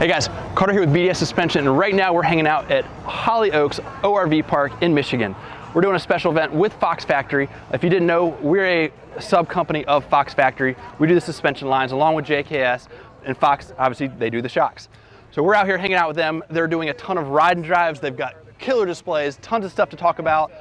Hey guys, Carter here with BDS Suspension, and right now we're hanging out at Hollyoaks ORV Park in Michigan. We're doing a special event with Fox Factory. If you didn't know, we're a sub-company of Fox Factory. We do the suspension lines along with JKS, and Fox, obviously, they do the shocks. So we're out here hanging out with them. They're doing a ton of ride and drives. They've got killer displays, tons of stuff to talk about,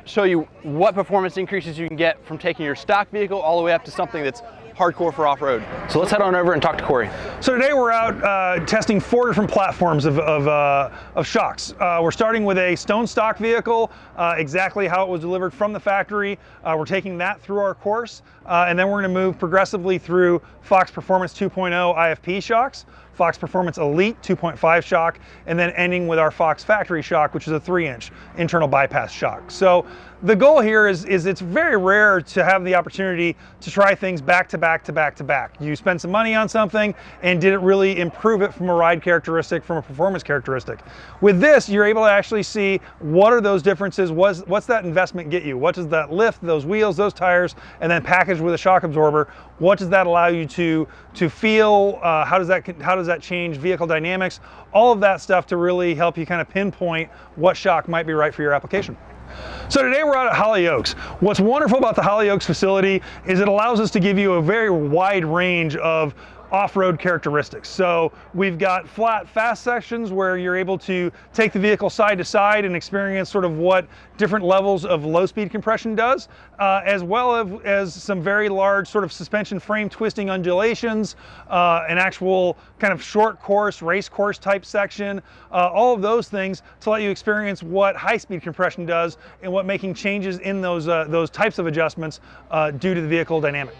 show you what performance increases you can get from taking your stock vehicle all the way up to something that's hardcore for off-road. So let's head on over and talk to Corey. So today we're out testing 4 different platforms of shocks. We're starting with a stone stock vehicle, exactly how it was delivered from the factory. We're taking that through our course, and then we're going to move progressively through Fox Performance 2.0 IFP shocks, Fox Performance Elite 2.5 shock, and then ending with our Fox Factory shock, which is a 3-inch internal bypass shock. So the goal here is it's very rare to have the opportunity to try things back to back to back to back. You spend some money on something, and did it really improve it from a ride characteristic, from a performance characteristic? With this, you're able to actually see what are those differences, what's that investment get you? What does that lift, those wheels, those tires, and then packaged with a shock absorber, what does that allow you to feel? How does that change vehicle dynamics? All of that stuff to really help you kind of pinpoint what shock might be right for your application. So today we're out at Hollyoaks. What's wonderful about the Hollyoaks facility is it allows us to give you a very wide range of off-road characteristics. So we've got flat, fast sections where you're able to take the vehicle side to side and experience sort of what different levels of low-speed compression does, as well as some very large sort of suspension frame twisting undulations, an actual kind of short course, race course type section, all of those things to let you experience what high-speed compression does and what making changes in those types of adjustments due to the vehicle dynamic.